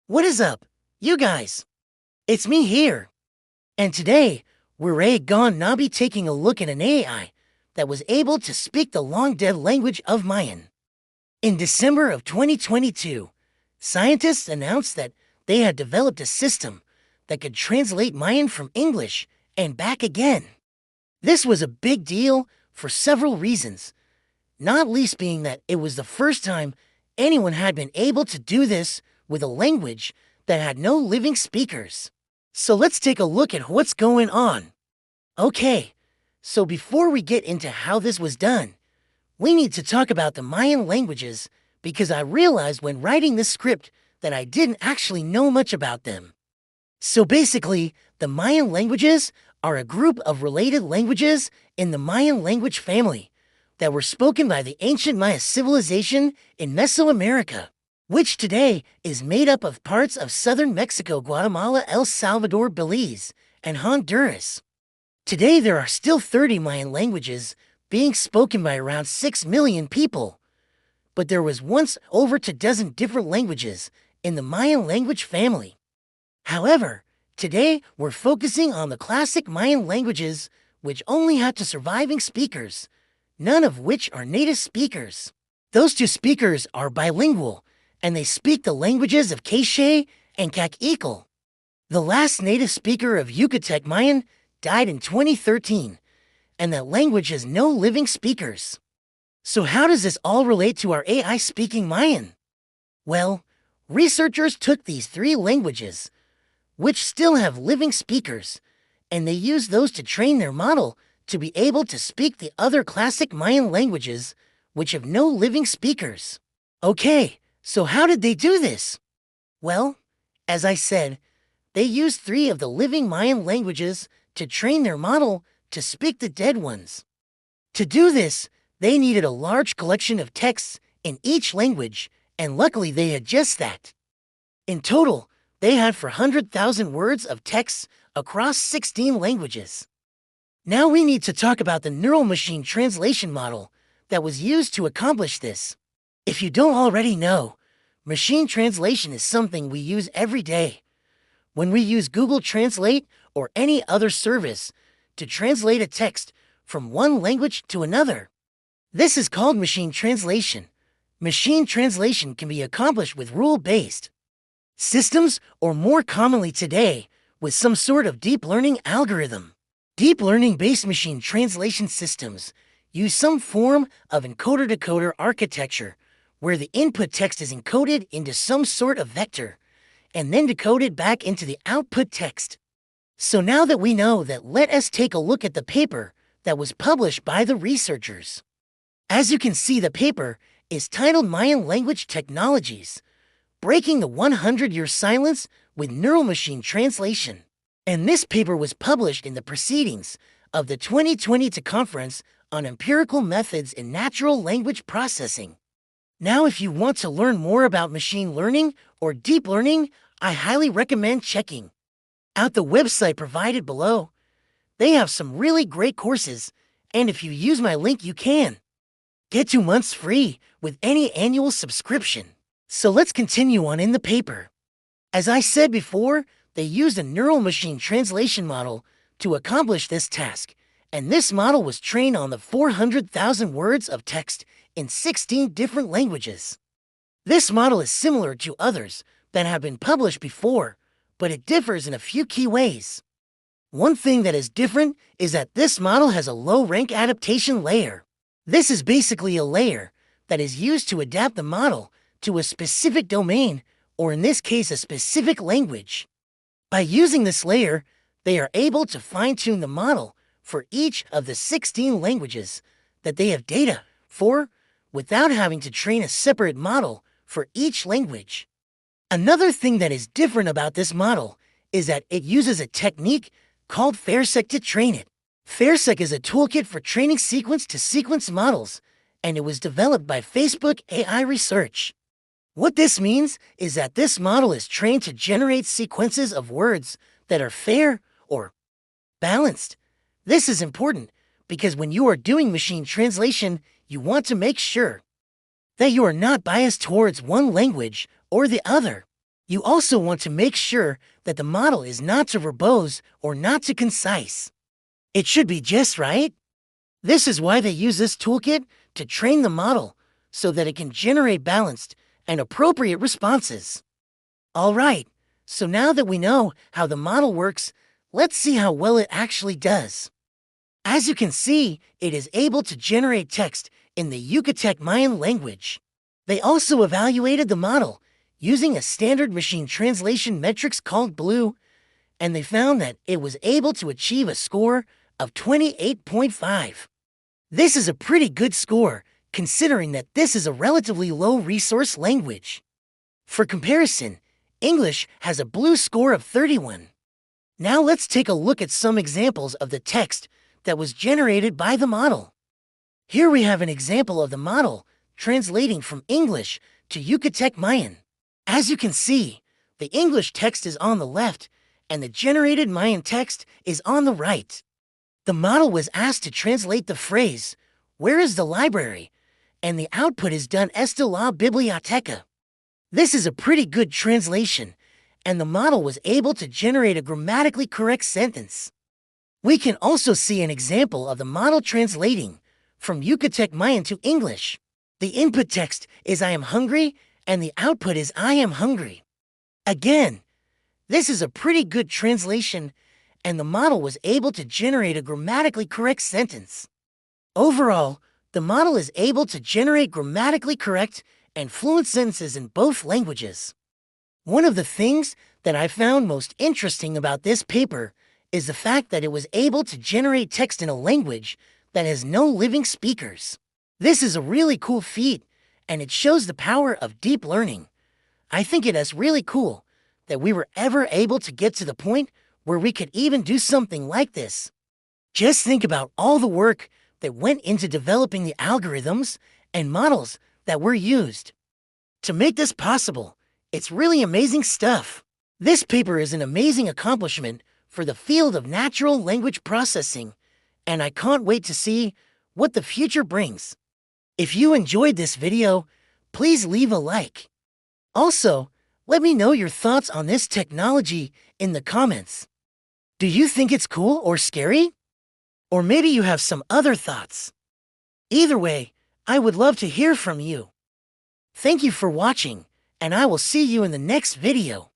What is up, you guys? It's me here. And today, we're gonna be taking a look at an AI that was able to speak the long-dead language of Mayan. In December of 2022, scientists announced that they had developed a system that could translate Mayan from English and back again. This was a big deal for several reasons, not least being that it was the first time anyone had been able to do this with a language that had no living speakers. So let's take a look at what's going on. Okay, so before we get into how this was done, we need to talk about the Mayan languages because I realized when writing this script that I didn't actually know much about them. So basically, the Mayan languages are a group of related languages in the Mayan language family that were spoken by the ancient Maya civilization in Mesoamerica, which today is made up of parts of southern Mexico, Guatemala, El Salvador, Belize, and Honduras. Today there are still 30 Mayan languages being spoken by around 6 million people, but there was once over 2 dozen different languages in the Mayan language family. However, today we're focusing on the classic Mayan languages which only had to surviving speakers, none of which are native speakers. Those 2 speakers are bilingual, and they speak the languages of Quiché and Cacique. The last native speaker of Yucatec Mayan died in 2013, and that language has no living speakers. So how does this all relate to our AI speaking Mayan? Well, researchers took these 3 languages, which still have living speakers, and they used those to train their model to be able to speak the other classic Mayan languages, which have no living speakers. Okay, so how did they do this? Well, as I said, they used 3 of the living Mayan languages to train their model to speak the dead ones. To do this, they needed a large collection of texts in each language, and luckily they had just that. In total, they had 400,000 words of text across 16 languages. Now we need to talk about the neural machine translation model that was used to accomplish this. If you don't already know, machine translation is something we use every day. When we use Google Translate or any other service to translate a text from one language to another. This is called machine translation. Machine translation can be accomplished with rule-based systems, or more commonly today, with some sort of deep learning algorithm. Deep learning-based machine translation systems use some form of encoder-decoder architecture where the input text is encoded into some sort of vector and then decoded back into the output text. So now that we know that, let us take a look at the paper that was published by the researchers. As you can see, the paper is titled Mayan Language Technologies, Breaking the 100-Year Silence with Neural Machine Translation. And this paper was published in the proceedings of the 2022 Conference on Empirical Methods in Natural Language Processing. Now, if you want to learn more about machine learning or deep learning, I highly recommend checking out the website provided below. They have some really great courses, and if you use my link, you can get 2 months free with any annual subscription. So let's continue on in the paper. As I said before, they used a neural machine translation model to accomplish this task, and this model was trained on the 400,000 words of text in 16 different languages. This model is similar to others that have been published before, but it differs in a few key ways. One thing that is different is that this model has a low-rank adaptation layer. This is basically a layer that is used to adapt the model to a specific domain, or in this case, a specific language. By using this layer, they are able to fine-tune the model for each of the 16 languages that they have data for without having to train a separate model for each language. Another thing that is different about this model is that it uses a technique called FAIRSEQ to train it. FAIRSEQ is a toolkit for training sequence-to-sequence models, and it was developed by Facebook AI Research. What this means is that this model is trained to generate sequences of words that are fair or balanced. This is important because when you are doing machine translation, you want to make sure that you are not biased towards one language or the other. You also want to make sure that the model is not too verbose or not too concise. It should be just right. This is why they use this toolkit to train the model so that it can generate balanced and appropriate responses. All right, so now that we know how the model works, let's see how well it actually does. As you can see, it is able to generate text in the Yucatec Mayan language. They also evaluated the model using a standard machine translation metrics called BLEU, and they found that it was able to achieve a score of 28.5. This is a pretty good score, considering that this is a relatively low resource language. For comparison, English has a BLEU score of 31. Now let's take a look at some examples of the text that was generated by the model. Here we have an example of the model translating from English to Yucatec Mayan. As you can see, the English text is on the left and the generated Mayan text is on the right. The model was asked to translate the phrase, "Where is the library?" and the output is done "Esta la biblioteca." This is a pretty good translation, and the model was able to generate a grammatically correct sentence. We can also see an example of the model translating from Yucatec Mayan to English. The input text is "I am hungry," and the output is "I am hungry." Again, this is a pretty good translation, and the model was able to generate a grammatically correct sentence. Overall, the model is able to generate grammatically correct and fluent sentences in both languages. One of the things that I found most interesting about this paper is the fact that it was able to generate text in a language that has no living speakers. This is a really cool feat, and it shows the power of deep learning. I think it is really cool that we were ever able to get to the point where we could even do something like this. Just think about all the work that went into developing the algorithms and models that were used to make this possible. It's really amazing stuff. This paper is an amazing accomplishment for the field of natural language processing, and I can't wait to see what the future brings. If you enjoyed this video, please leave a like. Also, let me know your thoughts on this technology in the comments. Do you think it's cool or scary? Or maybe you have some other thoughts. Either way, I would love to hear from you. Thank you for watching, and I will see you in the next video.